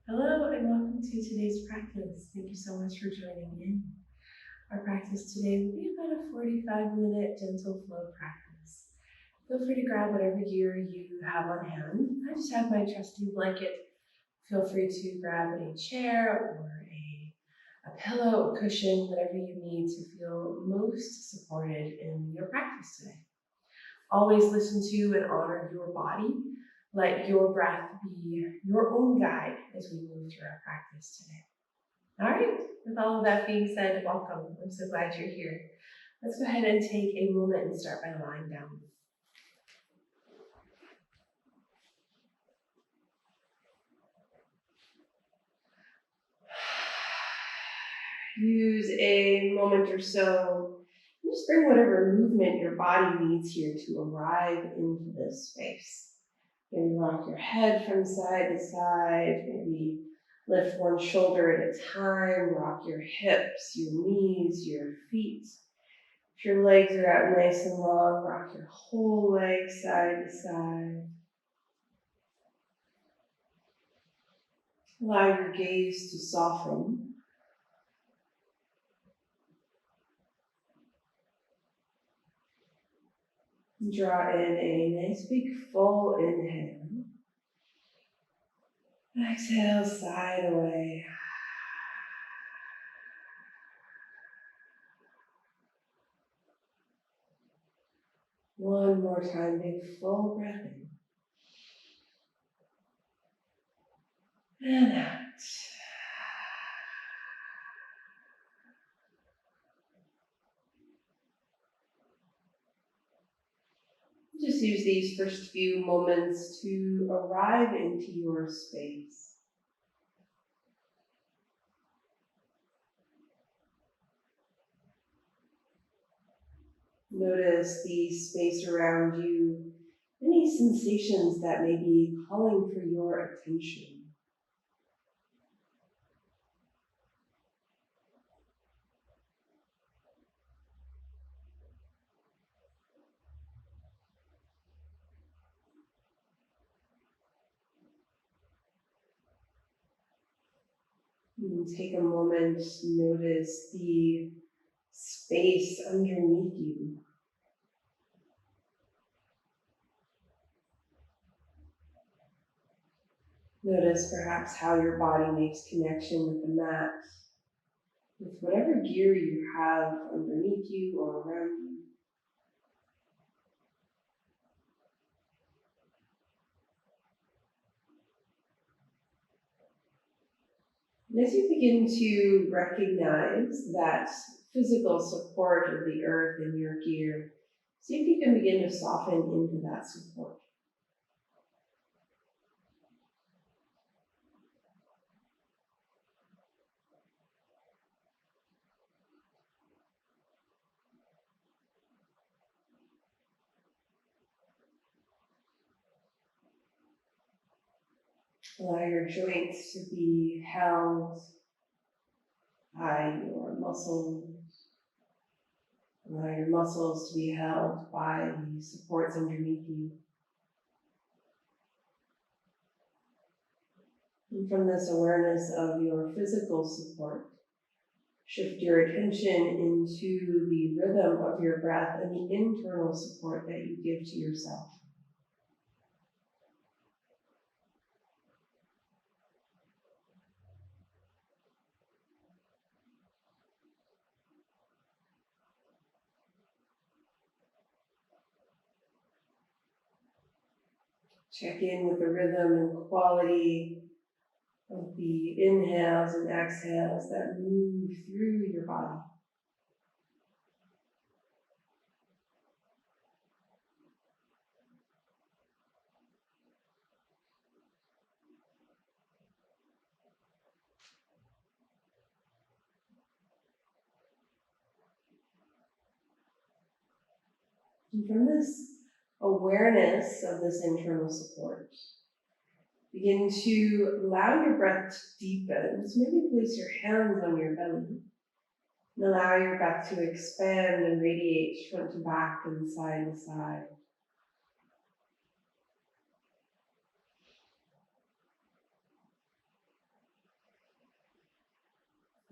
Hello and welcome to today's practice. Thank you so much for joining in. Our practice today will be about a 45-minute gentle flow practice. Feel free to grab whatever gear you have on hand. I just have my trusty blanket. Feel free to grab a chair or a pillow, a cushion, whatever you need to feel most supported in your practice today. Always listen to and honor your body. Let your breath be your own guide as we move through our practice today. All right, with all of that being said, welcome. I'm so glad you're here. Let's go ahead and take a moment and start by lying down. Use a moment or so, and just bring whatever movement your body needs here to arrive into this space. Maybe rock your head from side to side, maybe lift one shoulder at a time, rock your hips, your knees, your feet. If your legs are out nice and long, rock your whole leg side to side. Allow your gaze to soften. Draw in a nice big full inhale. Exhale, sigh it away. One more time, big full breath in. And out. Just use these first few moments to arrive into your space. Notice the space around you, any sensations that may be calling for your attention. And take a moment to notice the space underneath you. Notice perhaps how your body makes connection with the mat, with whatever gear you have underneath you or around you. And as you begin to recognize that physical support of the earth in your gear, see if you can begin to soften into that support. Allow your joints to be held by your muscles. Allow your muscles to be held by the supports underneath you. And from this awareness of your physical support, shift your attention into the rhythm of your breath and the internal support that you give to yourself. Check in with the rhythm and quality of the inhales and exhales that move through your body. And from this awareness of this internal support, begin to allow your breath to deepen. So maybe place your hands on your belly and allow your breath to expand and radiate front to back and side to side.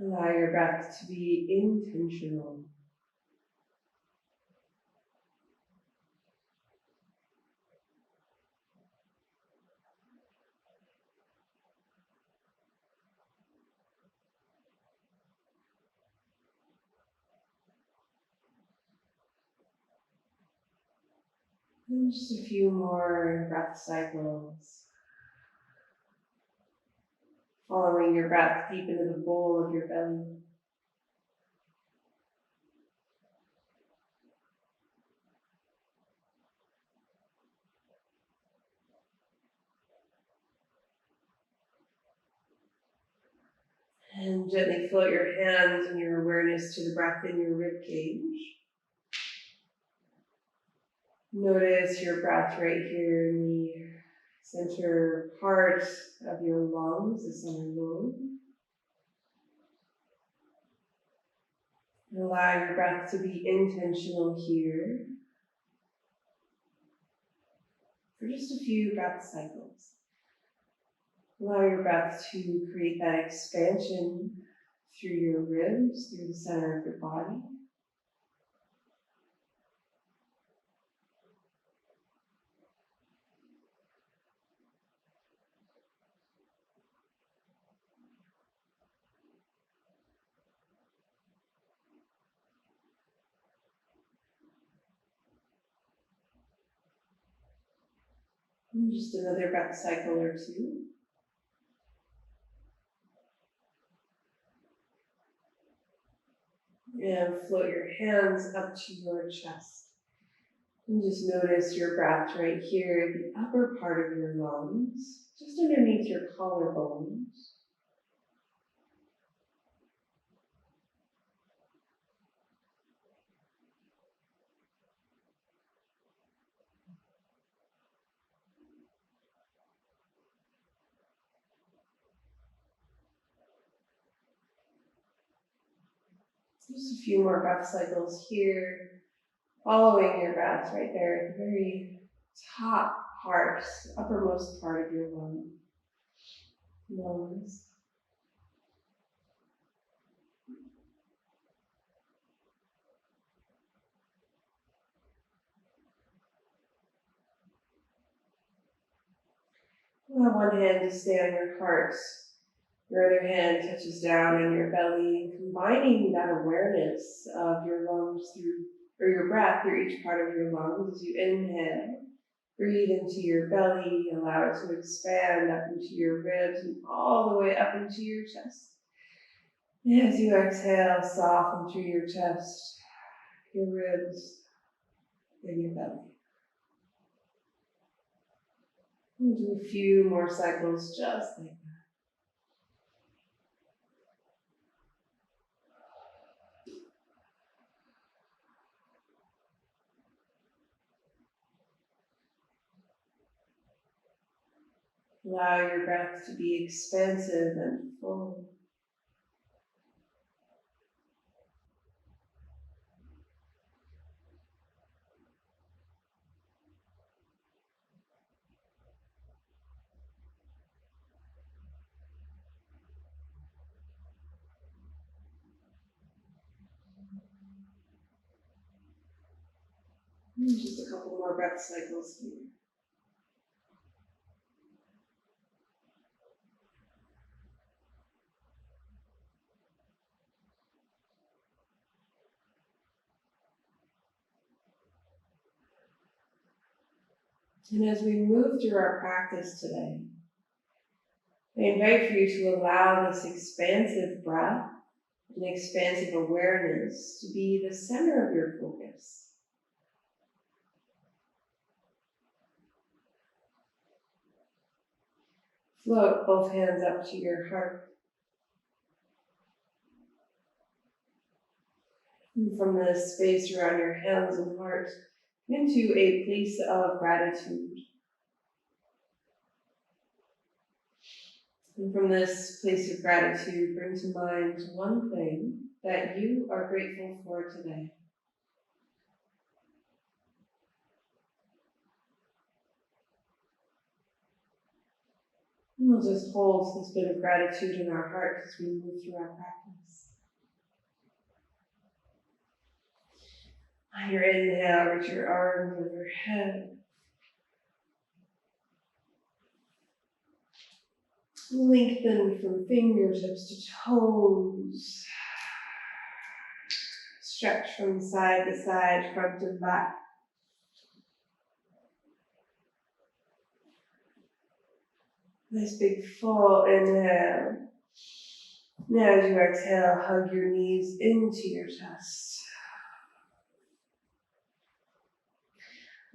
Allow your breath to be intentional. And just a few more breath cycles. Following your breath deep into the bowl of your belly. And gently float your hands and your awareness to the breath in your rib cage. Notice your breath right here in the center part of your lungs, the center lobe. And allow your breath to be intentional here for just a few breath cycles. Allow your breath to create that expansion through your ribs, through the center of your body. And just another breath cycle or two. And float your hands up to your chest. And just notice your breath right here, the upper part of your lungs, just underneath your collarbones. Just a few more breath cycles here, following your breath right there at the very top part, uppermost part of your lungs. Allow one hand to stay on your heart. Your other hand touches down on your belly, combining that awareness of your lungs or your breath through each part of your lungs as you inhale. Breathe into your belly, allow it to expand up into your ribs and all the way up into your chest. And as you exhale, soften through your chest, your ribs, and your belly. We'll do a few more cycles just like that. Allow your breath to be expansive and full. And just a couple more breath cycles here. And as we move through our practice today, I invite for you to allow this expansive breath and expansive awareness to be the center of your focus. Float both hands up to your heart. And from the space around your hands and heart into a place of gratitude. And from this place of gratitude, bring to mind one thing that you are grateful for today. And we'll just hold this bit of gratitude in our heart as we move through our practice. On your inhale, reach your arms overhead. Lengthen from fingertips to toes. Stretch from side to side, front and back. Nice big full inhale. Now as you exhale, hug your knees into your chest.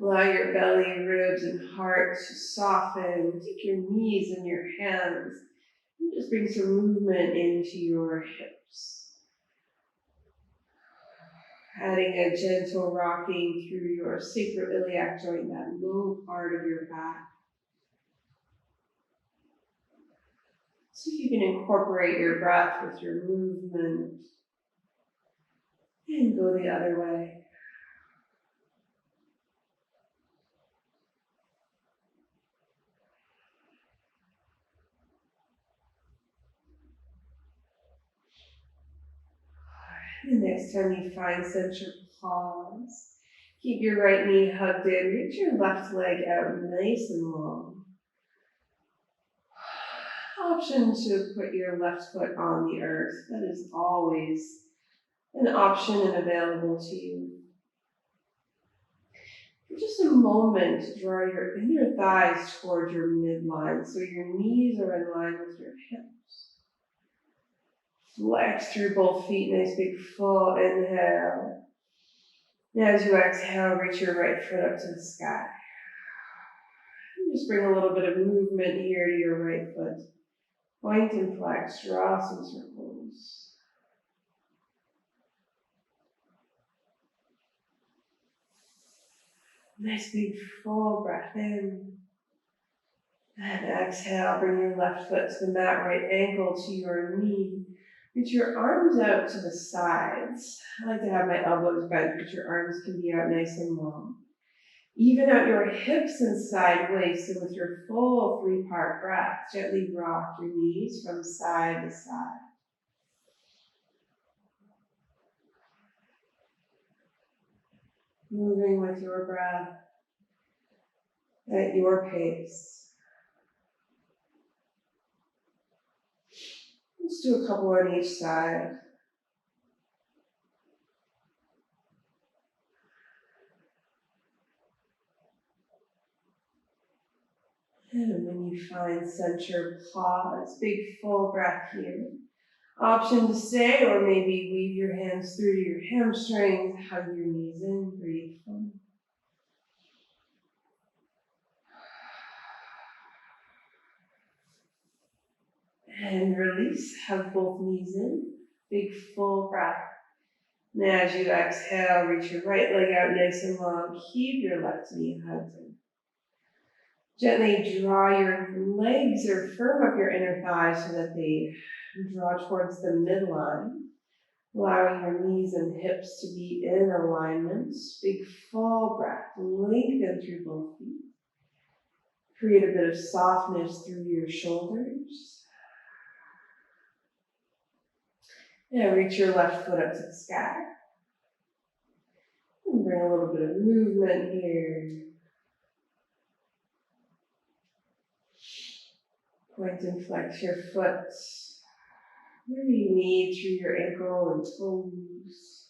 Allow your belly, ribs, and heart to soften. Take your knees and your hands and just bring some movement into your hips. Adding a gentle rocking through your sacroiliac joint, that low part of your back. See if you can incorporate your breath with your movement and go the other way. And next time you find center, pause. Keep your right knee hugged in. Reach your left leg out nice and long. Option to put your left foot on the earth. That is always an option and available to you. For just a moment, draw your inner thighs toward your midline so your knees are in line with your hips. Flex through both feet, nice big full inhale. Now as you exhale, reach your right foot up to the sky. And just bring a little bit of movement here to your right foot. Point and flex, draw some circles. Nice big full breath in. And exhale, bring your left foot to the mat, right ankle to your knee. Reach your arms out to the sides. I like to have my elbows bent, but your arms can be out nice and long. Even out your hips and sideways, so with your full 3-part breath, gently rock your knees from side to side. Moving with your breath at your pace. Let's do a couple on each side. And when you find center, pause. Big full breath here. Option to stay, or maybe weave your hands through to your hamstrings, hug your knees in, breathe fully. And release, hug both knees in, big full breath. Now as you exhale, reach your right leg out nice and long, keep your left knee hugged in. Gently draw your legs or firm up your inner thighs so that they draw towards the midline, allowing your knees and hips to be in alignment. Big full breath, lengthen through both feet. Create a bit of softness through your shoulders. Now reach your left foot up to the sky. And bring a little bit of movement here. Point and flex your foot where you need through your ankle and toes.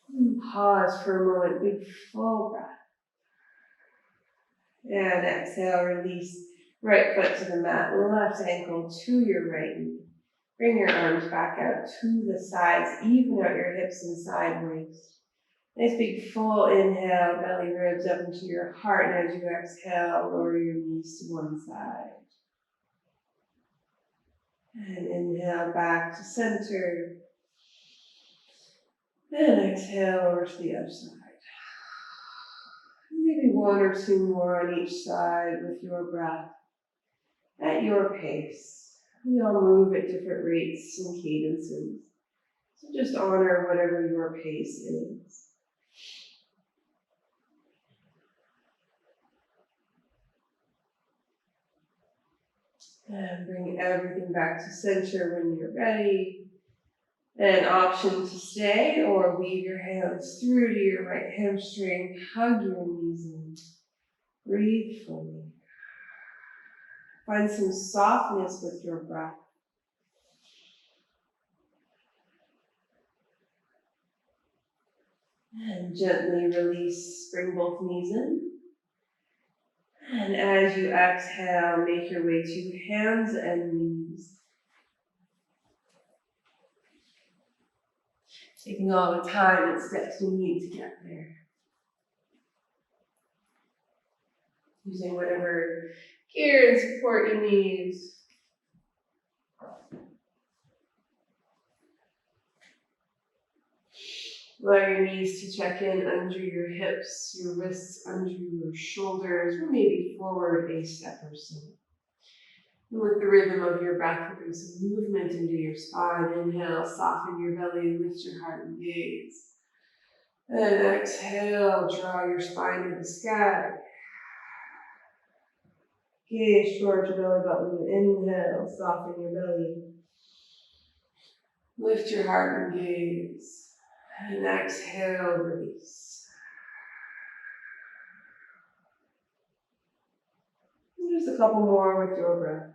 And pause for a moment, big full breath. And exhale, release right foot to the mat, left ankle to your right knee. Bring your arms back out to the sides, even out your hips and sideways. Nice big full inhale, belly ribs up into your heart, and as you exhale, lower your knees to one side. And inhale back to center. And exhale over to the other side. Maybe one or two more on each side with your breath at your pace. We all move at different rates and cadences. So just honor whatever your pace is. And bring everything back to center when you're ready. An option to stay or weave your hands through to your right hamstring, hug your knees in. Breathe fully. Find some softness with your breath. And gently release, bring both knees in. And as you exhale, make your way to hands and knees. Taking all the time and steps you need to get there. Using whatever gear and support you need. Allow your knees to check in under your hips, your wrists under your shoulders, or maybe forward a step or so. And with the rhythm of your breath, bring some movement into your spine. Inhale, soften your belly, lift your heart and gaze. And exhale, draw your spine to the sky. Gaze towards your belly button. Inhale, soften your belly. Lift your heart and gaze. And exhale, release. And just a couple more with your breath.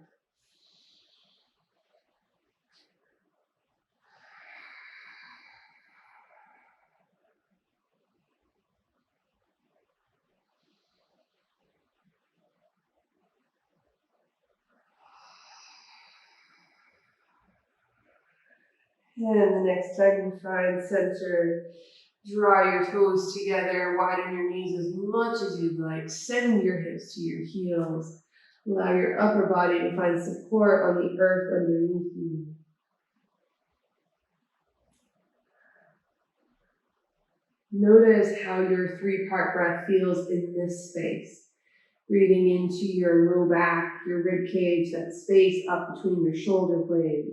And the next time you find center, draw your toes together, widen your knees as much as you'd like. Send your hips to your heels. Allow your upper body to find support on the earth underneath you. Notice how your three-part breath feels in this space. Breathing into your low back, your rib cage, that space up between your shoulder blades.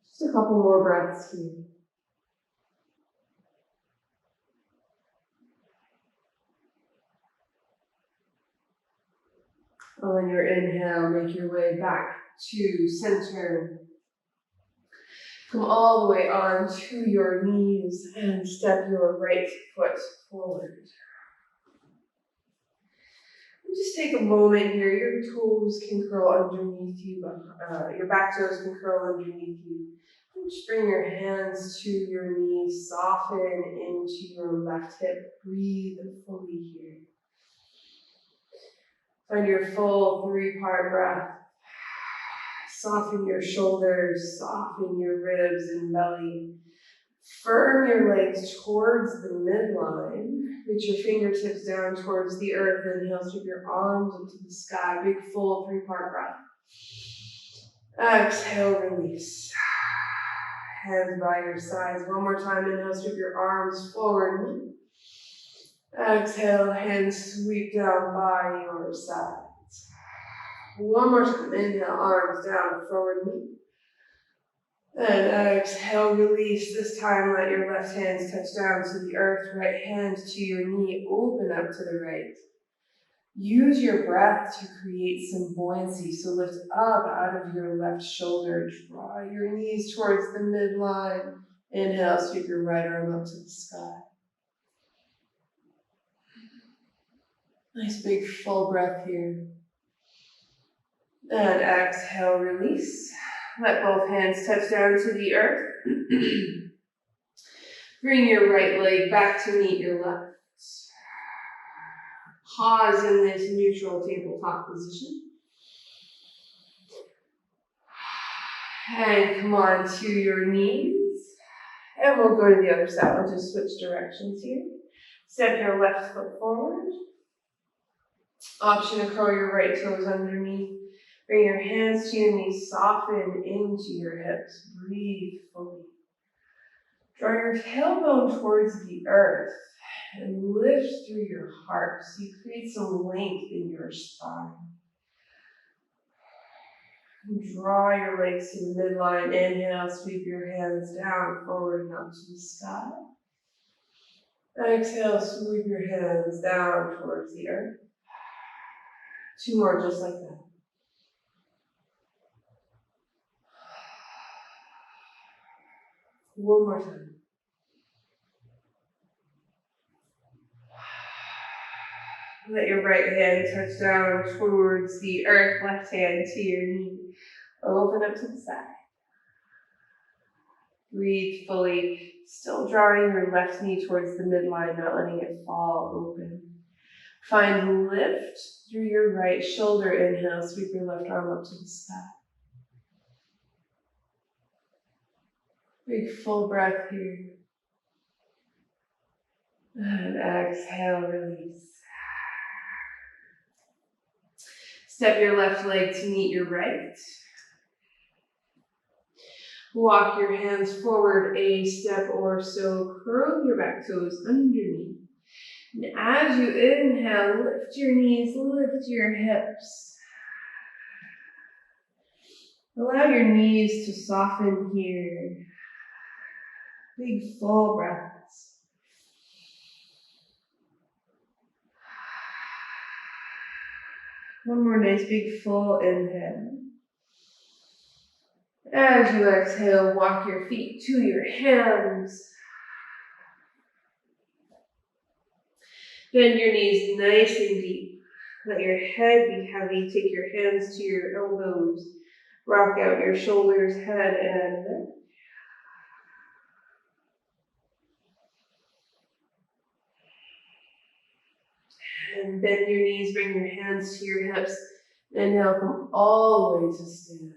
Just a couple more breaths here. On your inhale, make your way back to center. Come all the way onto your knees and step your right foot forward. And just take a moment here. Your toes can curl underneath you, but your back toes can curl underneath you. Just bring your hands to your knees, soften into your left hip. Breathe fully here. Find your full three-part breath. Soften your shoulders, soften your ribs and belly. Firm your legs towards the midline. Reach your fingertips down towards the earth. Inhale, sweep your arms into the sky. Big, full three-part breath. Exhale, release. Hands by your sides. One more time. Inhale, sweep your arms forward. Exhale, hands sweep down by your sides. One more time. Inhale, arms down, forward. And exhale, release. This time, let your left hands touch down to the earth. Right hand to your knee. Open up to the right. Use your breath to create some buoyancy. So lift up out of your left shoulder. Draw your knees towards the midline. Inhale, sweep your right arm up to the sky. Nice big full breath here. And exhale, release. Let both hands touch down to the earth. Bring your right leg back to meet your left. Pause in this neutral tabletop position. And come on to your knees. And we'll go to the other side. We'll just switch directions here. Step your left foot forward. Option to curl your right toes underneath. Bring your hands to your knees. Soften into your hips. Breathe fully. Draw your tailbone towards the earth and lift through your heart so you create some length in your spine. Draw your legs to the midline. Inhale, sweep your hands down, forward, and up to the sky. Exhale, sweep your hands down towards the earth. Two more just like that. One more time. Let your right hand touch down towards the earth, left hand to your knee. Open up to the side. Breathe fully, still drawing your left knee towards the midline, not letting it fall open. Find lift through your right shoulder. Inhale, sweep your left arm up to the sky. Big full breath here. And exhale, release. Step your left leg to meet your right. Walk your hands forward a step or so. Curl your back toes underneath. And as you inhale, lift your knees, lift your hips. Allow your knees to soften here. Big full breaths. One more nice big full inhale. As you exhale, walk your feet to your hands. Bend your knees nice and deep. Let your head be heavy. Take your hands to your elbows. Rock out your shoulders, head, and neck. And bend your knees, bring your hands to your hips. And now come all the way to stand.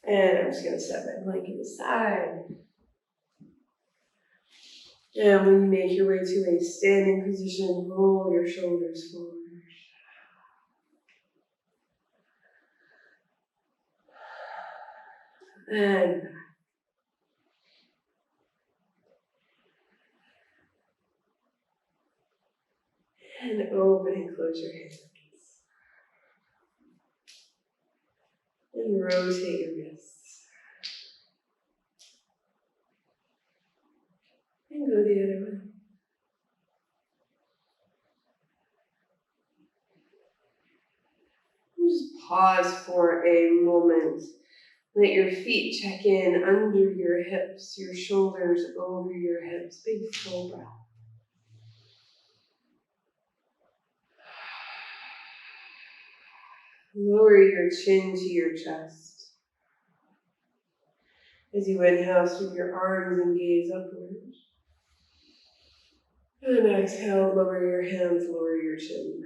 And I'm just going to set my blanket aside. And when you make your way to a standing position, roll your shoulders forward. And back. And open and close your hands. And rotate your wrists. And go the other way. And just pause for a moment. Let your feet check in under your hips, your shoulders over your hips. Big full breath. Lower your chin to your chest. As you inhale, sweep your arms and gaze upwards. And exhale, lower your hands, lower your chin.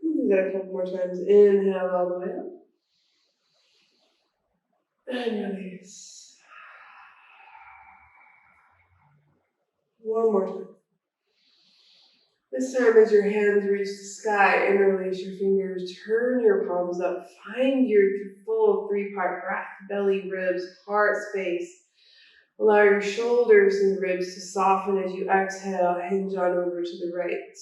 Do that a couple more times. Inhale all the way up. And release. One more time. This time as your hands reach the sky, interlace your fingers, turn your palms up, find your full three-part breath, belly, ribs, heart space. Allow your shoulders and ribs to soften as you exhale, hinge on over to the right.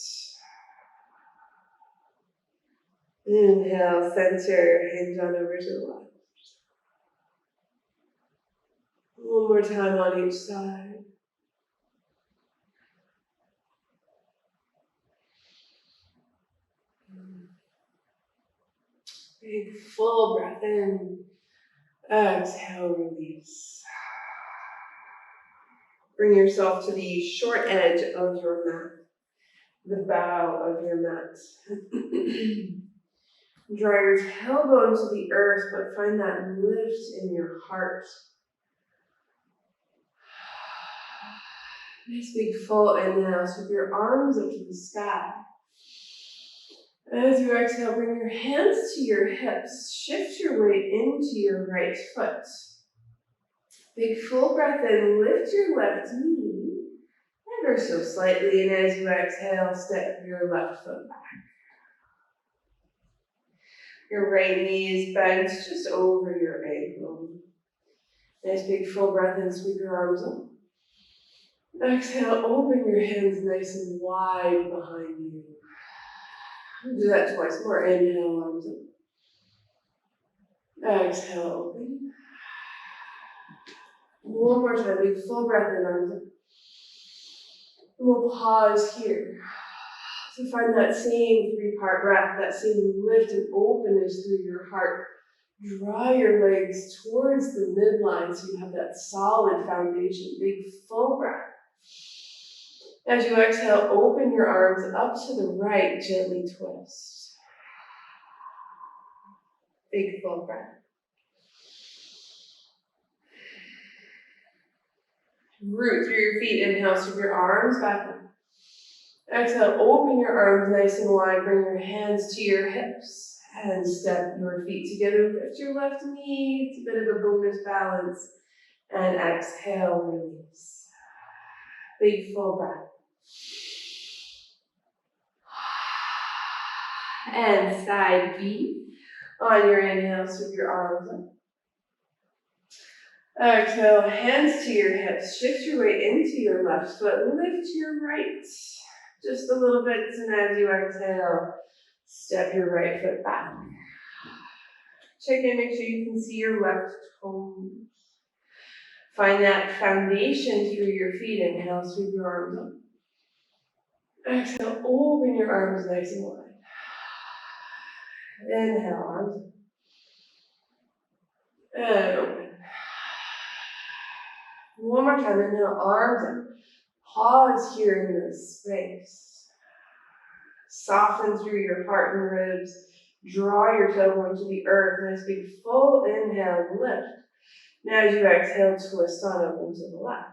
Inhale, center, hinge on over to the left. One more time on each side. Big full breath in. Exhale, release. Bring yourself to the short edge of your mat, the bow of your mat. Draw your tailbone to the earth, but find that lift in your heart. Nice big full inhale, sweep your arms up to the sky. As you exhale, bring your hands to your hips. Shift your weight into your right foot. Big full breath in, lift your left knee, ever so slightly, and as you exhale, step your left foot back. Your right knee is bent just over your ankle. Nice big full breath in, sweep your arms up. Exhale, open your hands nice and wide behind you. Do that twice more. Inhale, arms up. Exhale, open. One more time, big full breath in, arms up. We'll pause here to find that same three-part breath, that same lift and openness through your heart. Draw your legs towards the midline so you have that solid foundation. Big full breath. As you exhale, open your arms up to the right, gently twist. Big full breath. Root through your feet. Inhale, sweep your arms back up. Exhale, open your arms nice and wide. Bring your hands to your hips. And step your feet together. Lift your left knee. It's a bit of a bonus balance. And exhale, release. Big full breath. And side B. On your inhale, sweep your arms up. Exhale, hands to your hips. Shift your weight into your left foot. Lift your right just a little bit. And as you exhale, step your right foot back. Check in, make sure you can see your left toes. Find that foundation through your feet. Inhale, sweep your arms up. Exhale, open your arms nice and wide. Inhale, arms up. And open. One more time, inhale, arms up. Pause here in this space. Soften through your heart and ribs. Draw your tailbone to the earth. Nice big full inhale, lift. Now as you exhale, twist on open to the left.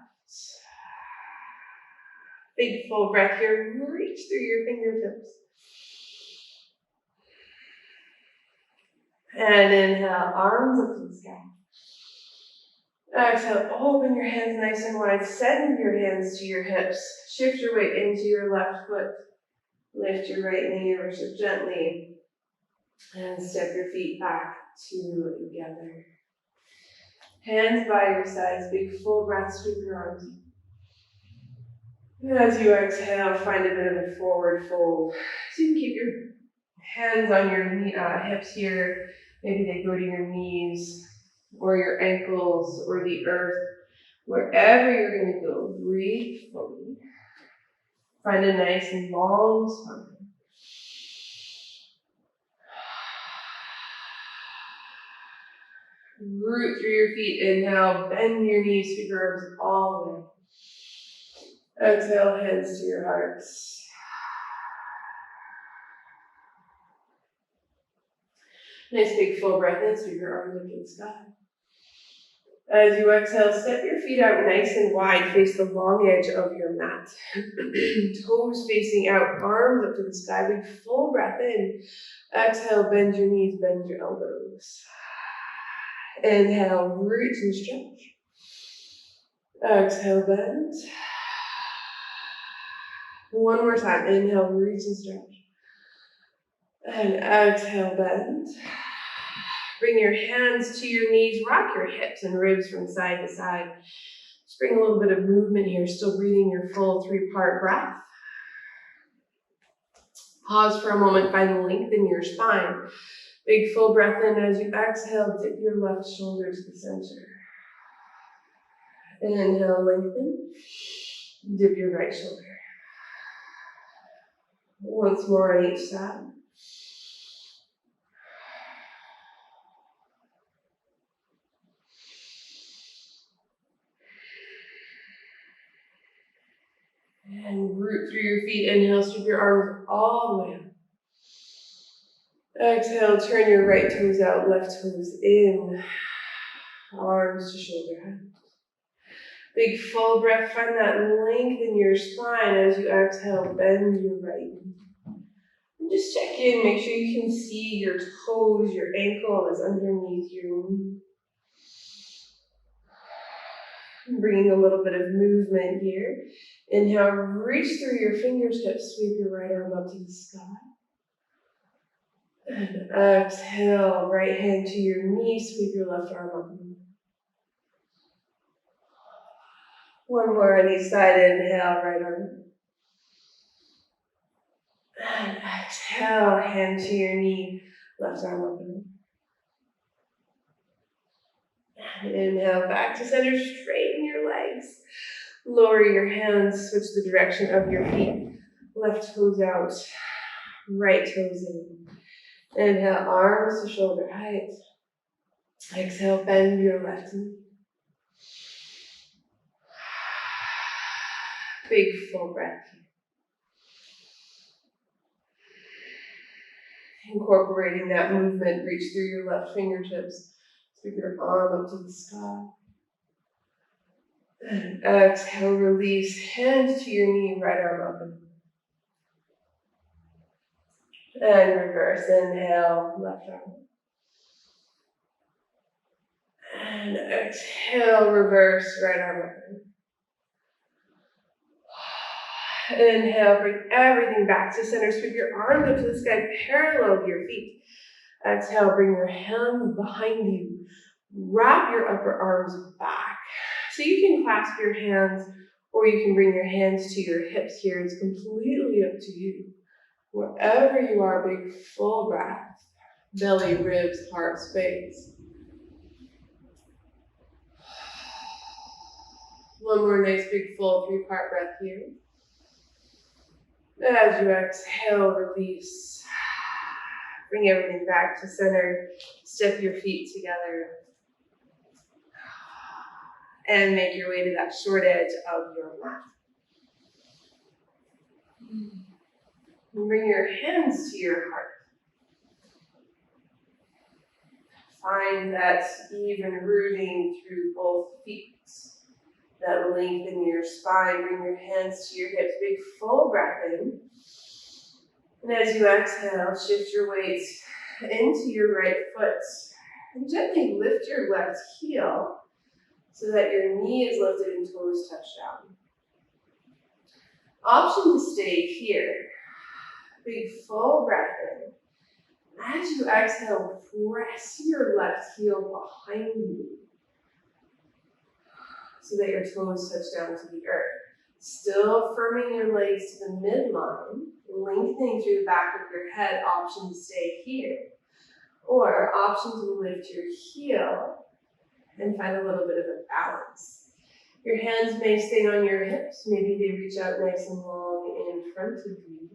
Big full breath here. Reach through your fingertips. And inhale, arms up to the sky. Exhale, open your hands nice and wide. Send your hands to your hips. Shift your weight into your left foot. Lift your right knee, worship gently. And step your feet back together. Hands by your sides, big full breath, sweep your arms. And as you exhale, find a bit of a forward fold. So you can keep your hands on your hips here. Maybe they go to your knees or your ankles or the earth. Wherever you're going to go, breathe fully. Find a nice and long spine. Root through your feet. Inhale, bend your knees, sweep your arms all the way. Exhale, hands to your hearts. Nice big full breath in, sweep your arms up to the sky. As you exhale, step your feet out nice and wide, face the long edge of your mat. Toes facing out, arms up to the sky, big full breath in. Exhale, bend your knees, bend your elbows. Inhale, reach and stretch. Exhale, bend. One more time. Inhale, reach and stretch. And exhale, bend. Bring your hands to your knees. Rock your hips and ribs from side to side. Just bring a little bit of movement here. Still breathing your full 3-part breath. Pause for a moment. Find length in your spine. Big full breath in. As you exhale, dip your left shoulder to the center. Inhale, lengthen. Dip your right shoulder. Once more on each side. And root through your feet. Inhale, sweep your arms all the way up. Exhale, turn your right toes out, left toes in. Arms to shoulder height. Big full breath. Find that length in your spine as you exhale. Bend your right knee. And just check in. Make sure you can see your toes. Your ankle is underneath your knee. Bringing a little bit of movement here. Inhale, reach through your fingertips. Sweep your right arm up to the sky. And exhale, right hand to your knee. Sweep your left arm up. One more on each side. Inhale, right arm. And exhale, hand to your knee. Left arm up. And inhale, back to center. Straighten your legs. Lower your hands. Switch the direction of your feet. Left toes out. Right toes in. Inhale, arms to shoulder height. Exhale, bend your left knee. Big full breath here. Incorporating that movement, reach through your left fingertips, sweep your arm up to the sky. And exhale, release, hands to your knee, right arm up and reverse, inhale, left arm. And exhale, reverse, right arm up. Inhale, bring everything back to center. Sweep your arms up to the sky, parallel to your feet. Exhale, bring your hands behind you. Wrap your upper arms back. So you can clasp your hands or you can bring your hands to your hips here. It's completely up to you. Wherever you are, big full breath. Belly, ribs, heart space. One more nice big full 3-part breath here. As you exhale, release. Bring everything back to center. Step your feet together. And make your way to that short edge of your mat. And bring your hands to your heart. Find that even rooting through both feet. That lengthen your spine. Bring your hands to your hips. Big full breath in. And as you exhale, shift your weight into your right foot. And gently lift your left heel so that your knee is lifted and toes touch down. Option to stay here. Big full breath in. As you exhale, press your left heel behind you so that your toes touch down to the earth. Still firming your legs to the midline, lengthening through the back of your head. Option to stay here. Or option to lift your heel and find a little bit of a balance. Your hands may stay on your hips. Maybe they reach out nice and long in front of you.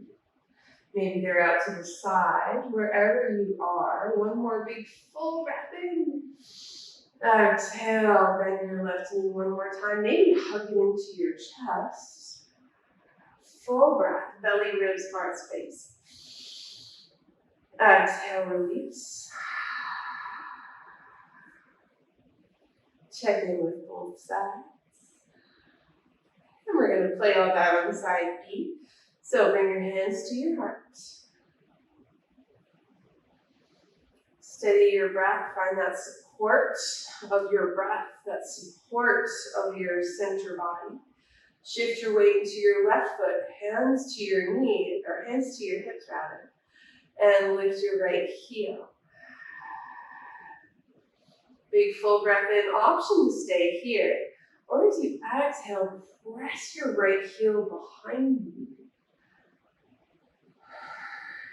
Maybe they're out to the side. Wherever you are, one more big full breath in. Exhale, bend your left knee one more time. Maybe hug it into your chest. Full breath, belly, ribs, heart space. Exhale, release. Check in with both sides. And we're going to play all that on side B. So bring your hands to your heart. Steady your breath. Find that support of your breath, that support of your center body. Shift your weight into your left foot, hands to your knee, or hands to your hips rather, and lift your right heel. Big full breath in. Option to stay here. Or as you exhale, press your right heel behind you.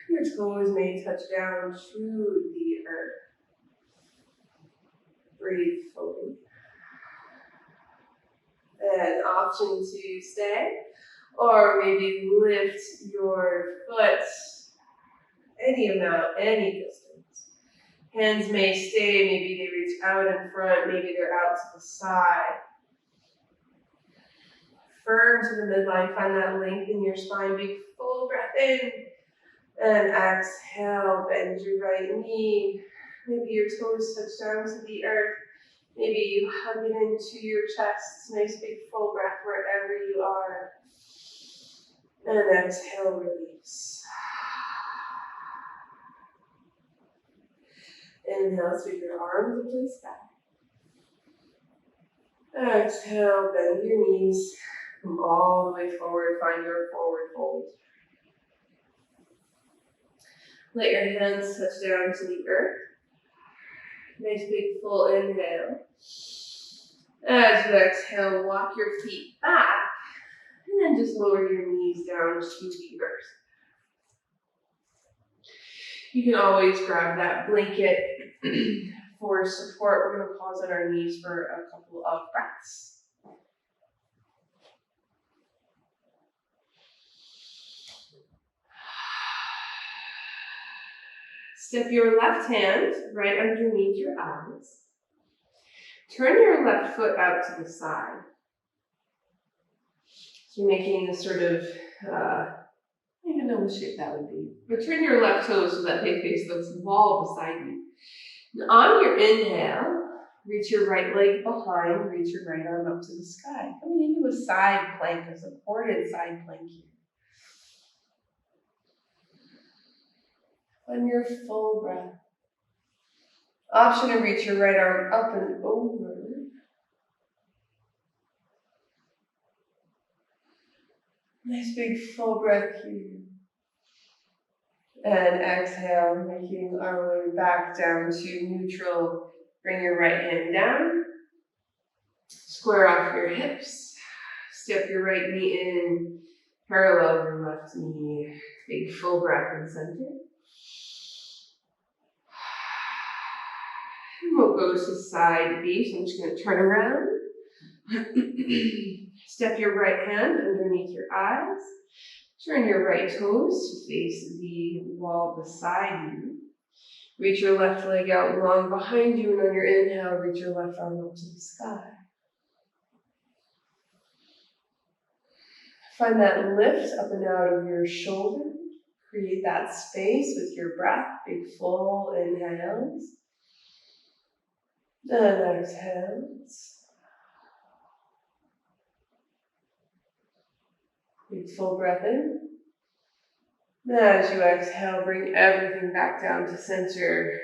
Your toes may touch down to the earth. Breathe fully. And option to stay. Or maybe lift your foot any amount, any distance. Hands may stay, maybe they reach out in front, maybe they're out to the side. Firm to the midline, find that length in your spine. Big full breath in. And exhale, bend your right knee. Maybe your toes touch down to the earth. Maybe you hug it into your chest. Nice big full breath wherever you are. And exhale, release. Inhale, sweep your arms up to the sky. Exhale, bend your knees. Come all the way forward. Find your forward fold. Let your hands touch down to the earth. Nice big full inhale. As you exhale, walk your feet back. And then just lower your knees down to the earth. You can always grab that blanket for support. We're going to pause on our knees for a couple of breaths. Step your left hand right underneath your eyes. turn your left foot out to the side. So you're making this sort of, I don't even know what shape that would be. But turn your left toes so that they face the wall beside you. And on your inhale, reach your right leg behind, reach your right arm up to the sky. Coming into a side plank, a supported side plank here. On your full breath. Option to reach your right arm up and over. Nice big full breath here. And exhale, making our way back down to neutral. Bring your right hand down. Square off your hips. Step your right knee in. Parallel your left knee. Big full breath in center. And we'll go to side B. So I'm just going to turn around. Step your right hand underneath your eyes. Turn your right toes to face the wall beside you. Reach your left leg out long behind you, and on your inhale, reach your left arm up to the sky. Find that lift up and out of your shoulders. Create that space with your breath. Big full inhales. And exhales. Big full breath in. As you exhale, bring everything back down to center.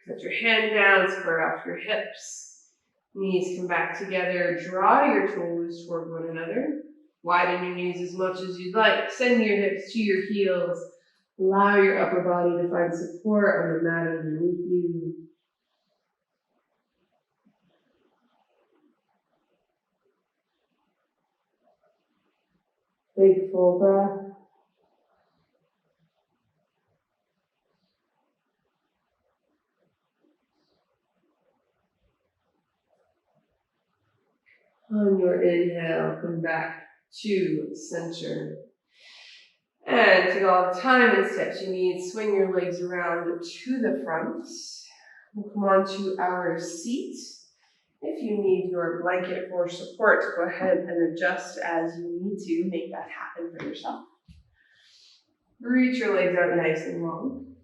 Put your hand down, square off your hips. Knees come back together. Draw your toes toward one another. Widen your knees as much as you'd like. Send your hips to your heels. Allow your upper body to find support on the mat underneath you. Big full breath. On your inhale, come back to center. And take all the time and steps you need. Swing your legs around to the front. We'll come onto our seat. If you need your blanket for support, go ahead and adjust as you need to. Make that happen for yourself. Reach your legs out nice and long.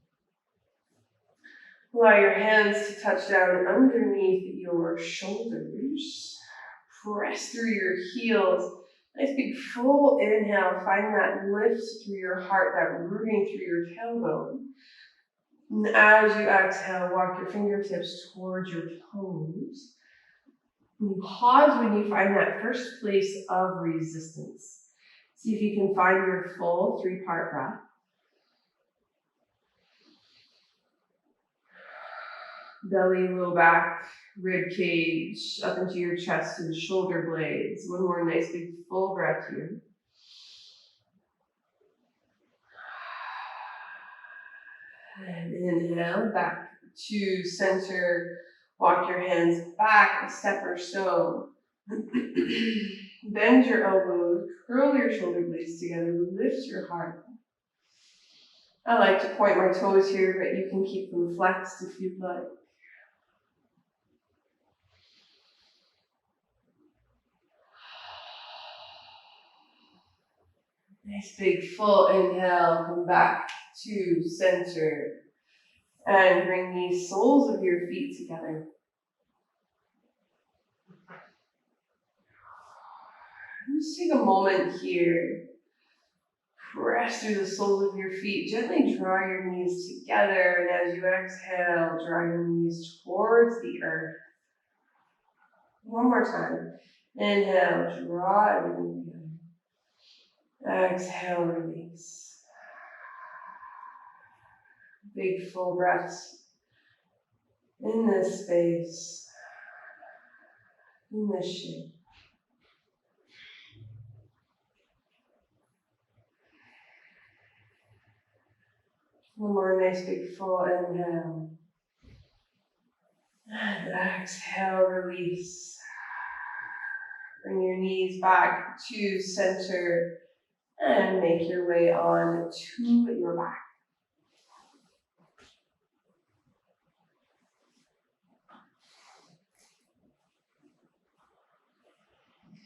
Allow your hands to touch down underneath your shoulders. Press through your heels. Nice big full inhale. Find that lift through your heart, that rooting through your tailbone. And as you exhale, walk your fingertips towards your toes. And you pause when you find that first place of resistance. See if you can find your full 3-part breath. Belly, low back, rib cage, up into your chest and shoulder blades. One more nice big full breath here. And inhale, back to center. Walk your hands back a step or so. Bend your elbows, curl your shoulder blades together, lift your heart. I like to point my toes here, but you can keep them flexed if you'd like. Nice big full inhale, come back to center. And bring the soles of your feet together. Just take a moment here. Press through the soles of your feet. Gently draw your knees together. And as you exhale, draw your knees towards the earth. One more time. Inhale, draw everything together. Exhale, release. Big full breaths in this space, in this shape. One more nice big full inhale. And exhale, release. Bring your knees back to center and make your way on to your back.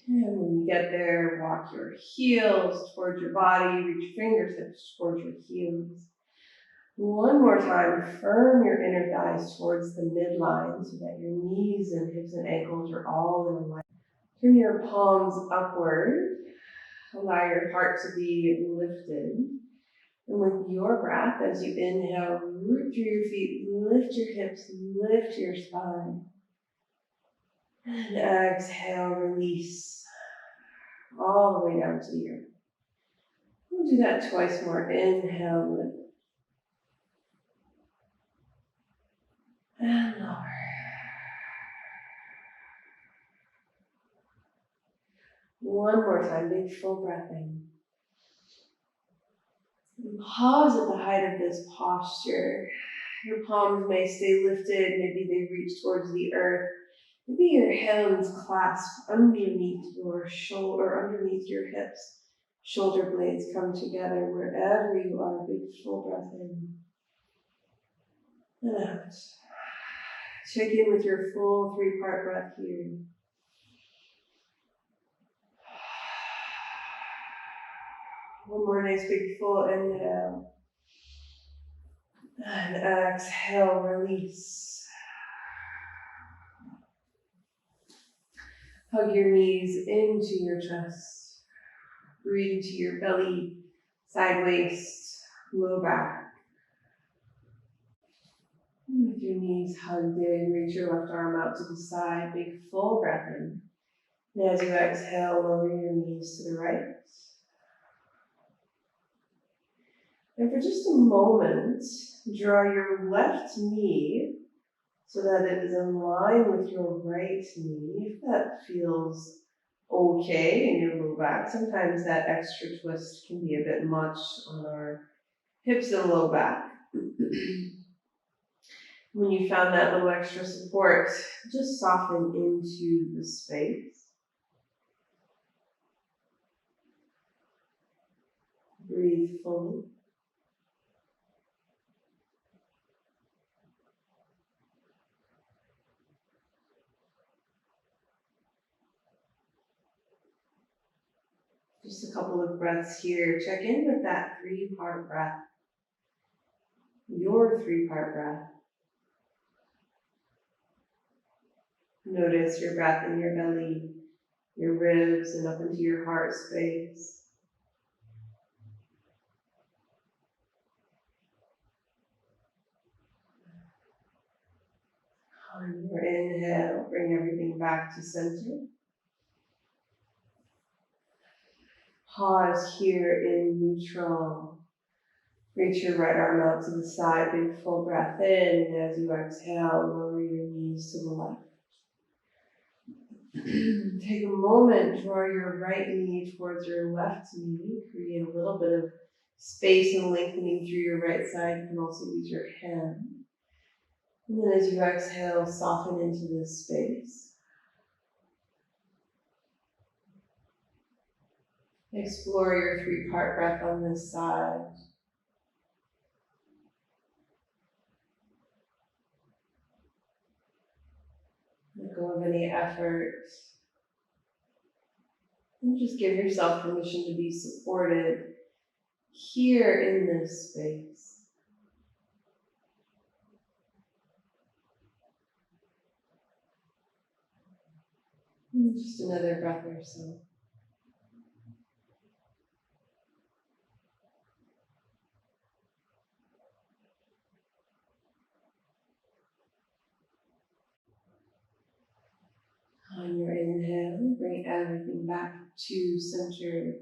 And when you get there, walk your heels towards your body, reach fingertips towards your heels. One more time, firm your inner thighs towards the midline so that your knees and hips and ankles are all in alignment. Turn your palms upward. Allow your heart to be lifted. And with your breath, as you inhale, root through your feet, lift your hips, lift your spine. And exhale, release all the way down to the earth. We'll do that twice more. Inhale, lift. And lower. One more time, big full breath in. And pause at the height of this posture. Your palms may stay lifted, maybe they reach towards the earth. Maybe your hands clasp underneath your shoulder, underneath your hips. Shoulder blades come together wherever you are. Big full breath in and out. Check in with your full 3-part breath here. One more nice big full inhale. And exhale, release. Hug your knees into your chest. Breathe into your belly, side waist, low back. With your knees hugged in, reach your left arm out to the side, big full breath in. And as you exhale, lower your knees to the right. And for just a moment, draw your left knee so that it is in line with your right knee. If that feels okay in your low back, sometimes that extra twist can be a bit much on our hips and low back. When you found that little extra support, just soften into the space. Breathe fully. Just a couple of breaths here. Check in with that 3-part breath. Your 3-part breath. Notice your breath in your belly, your ribs, and up into your heart space. On your inhale, bring everything back to center. Pause here in neutral. Reach your right arm out to the side, big full breath in, and as you exhale, lower your knees to the left. Take a moment, draw your right knee towards your left knee, create a little bit of space and lengthening through your right side. You can also use your hand. And then as you exhale, soften into this space. Explore your 3-part breath on this side. Let go of any effort. And just give yourself permission to be supported here in this space. And just another breath or so. On your inhale, bring everything back to center.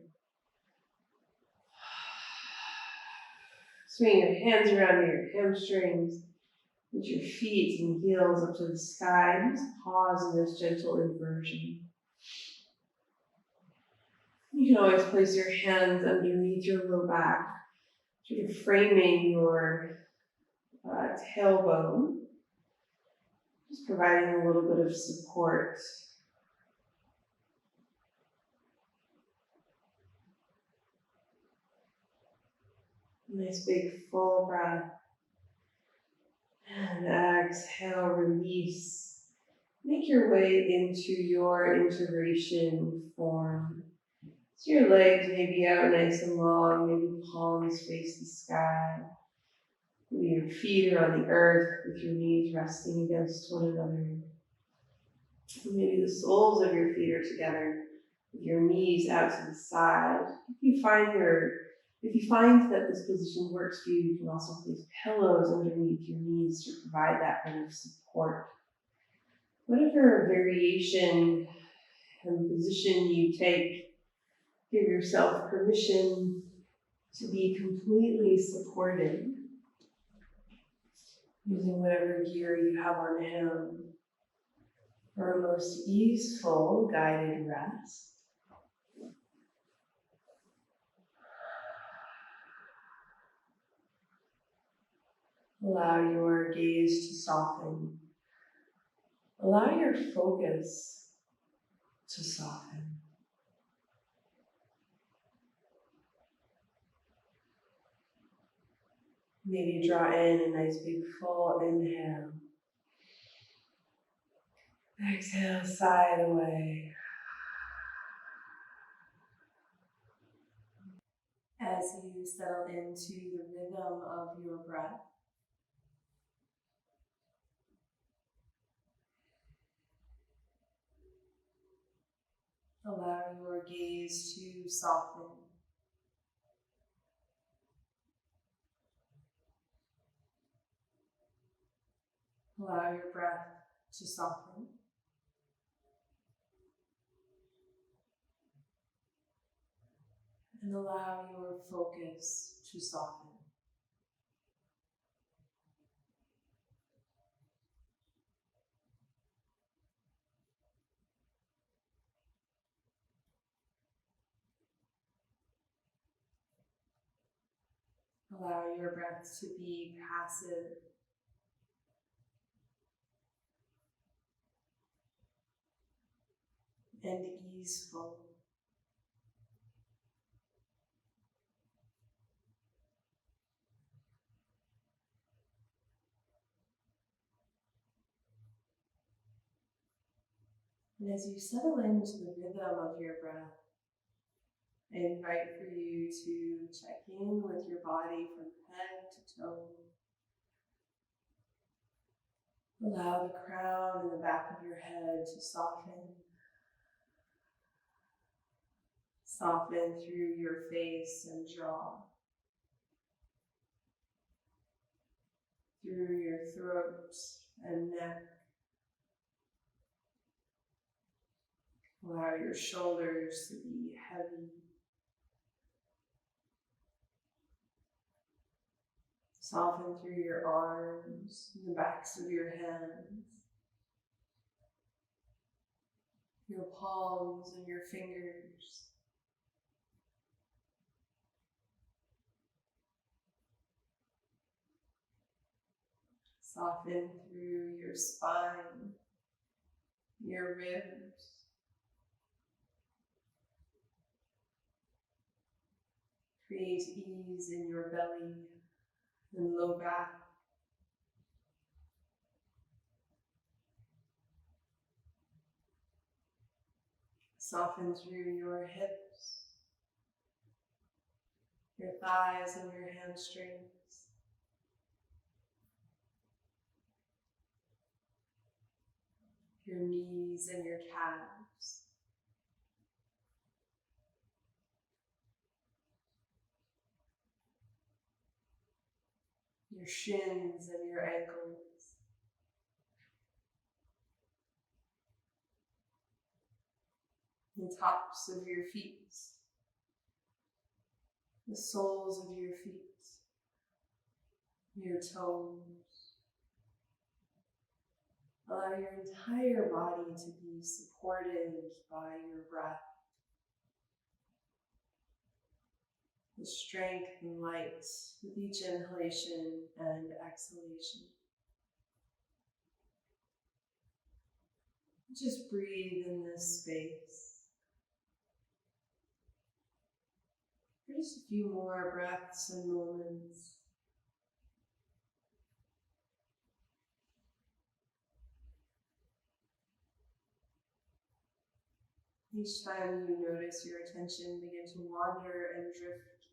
Swing your hands around your hamstrings, with your feet and heels up to the sky. And just pause in this gentle inversion. You can always place your hands underneath your low back, sort of framing your tailbone, just providing a little bit of support. Nice big full breath. And exhale, release. make your way into your integration form. So your legs may be out nice and long, maybe palms face the sky. Maybe your feet are on the earth with your knees resting against one another. Maybe the soles of your feet are together with your knees out to the side. If you find that this position works for you, you can also place pillows underneath your knees to provide that kind of support. Whatever variation and position you take, give yourself permission to be completely supported using whatever gear you have on hand for a most easeful guided rest. Allow your gaze to soften. Allow your focus to soften. Maybe draw in a nice big full inhale. Exhale, sigh it away. As you settle into the rhythm of your breath, allow your gaze to soften. Allow your breath to soften. And allow your focus to soften. Allow your breath to be passive and easeful. And as you settle into the rhythm of your breath, I invite for you to check in with your body from head to toe. Allow the crown and the back of your head to soften. Soften through your face and jaw. Through your throat and neck. Allow your shoulders to be heavy. Soften through your arms and the backs of your hands. Your palms and your fingers. Soften through your spine, your ribs. Create ease in your belly and low back. Soften through your hips, your thighs and your hamstrings. Your knees and your calves. Your shins and your ankles. The tops of your feet. The soles of your feet. Your toes. Allow your entire body to be supported by your breath. The strength and light with each inhalation and exhalation. Just breathe in this space. For just a few more breaths and moments. Each time you notice your attention begin to wander and drift,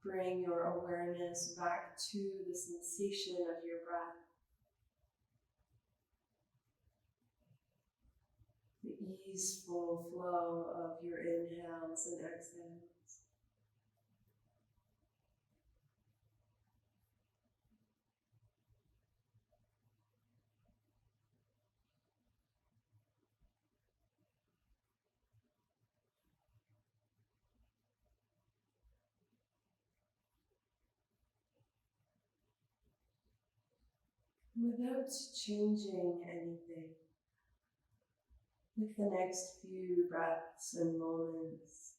bring your awareness back to the sensation of your breath. The easeful flow of your inhales and exhales. Without changing anything, with the next few breaths and moments,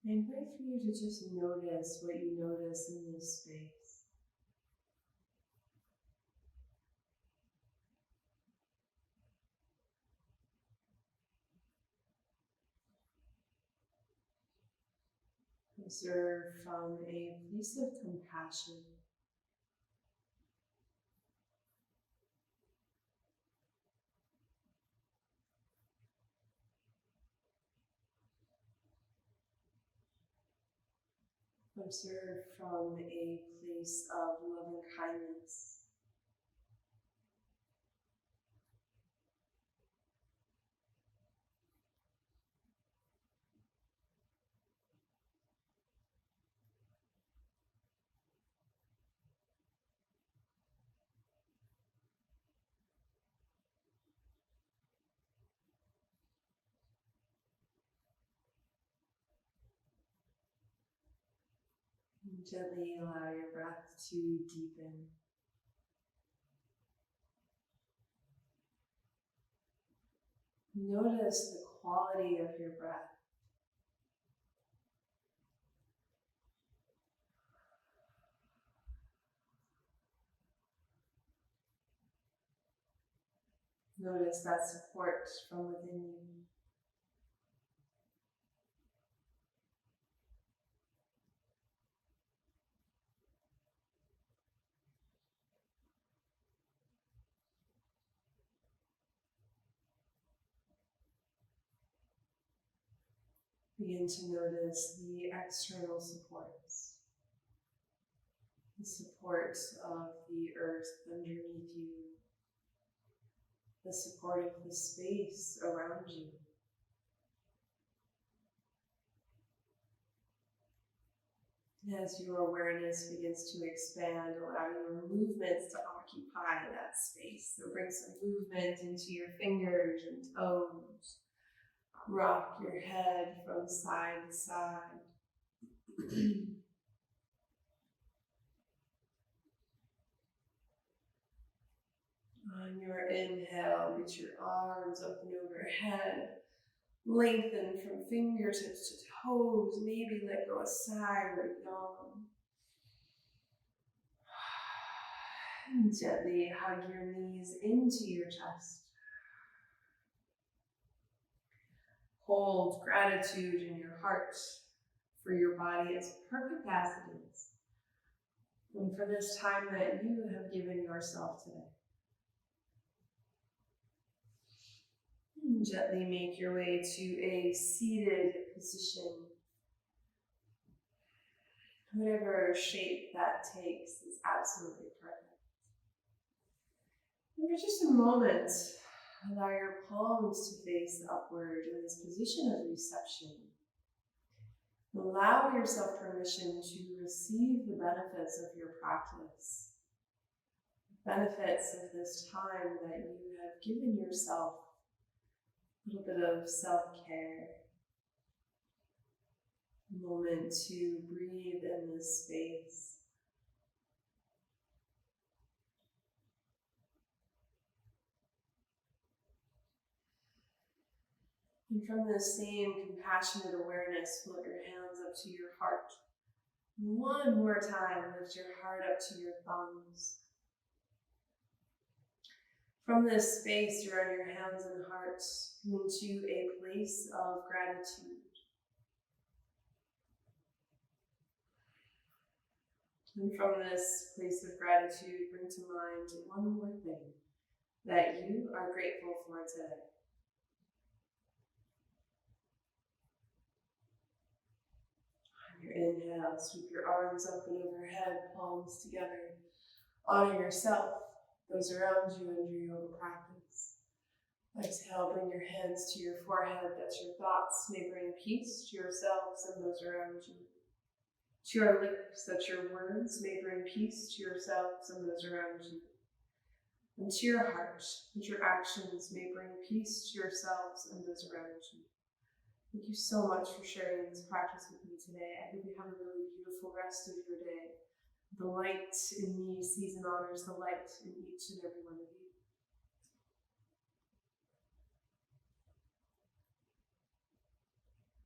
I invite for you to just notice what you notice in this space. Observe from a place of compassion. Observe from a place of loving kindness. And gently allow your breath to deepen. Notice the quality of your breath. Notice that support from within you. Begin to notice the external supports. The support of the earth underneath you. The support of the space around you. As your awareness begins to expand, allow your movements to occupy that space. So bring some movement into your fingers and toes. Rock your head from side to side. On your inhale, reach your arms up and overhead. Lengthen from fingertips to toes. Maybe let go a side or yawn. And gently hug your knees into your chest. Hold gratitude in your heart for your body as perfect as it is, and for this time that you have given yourself today. And gently make your way to a seated position. Whatever shape that takes is absolutely perfect. And for just a moment, allow your palms to face upward in this position of reception. Allow yourself permission to receive the benefits of your practice, the benefits of this time that you have given yourself, a little bit of self-care, a moment to breathe in this space. And from this same compassionate awareness, float your hands up to your heart. One more time, lift your heart up to your thumbs. From this space, you're on your hands and heart, into a place of gratitude. And from this place of gratitude, bring to mind one more thing that you are grateful for today. inhale, sweep your arms up and overhead, palms together. Honor yourself, those around you, and your yoga practice. Exhale, bring your hands to your forehead, that your thoughts may bring peace to yourselves and those around you. To your lips, that your words may bring peace to yourselves and those around you. And to your heart, that your actions may bring peace to yourselves and those around you. Thank you so much for sharing this practice with me today. I hope you have a really beautiful rest of your day. The light in me sees and honors the light in each and every one of you.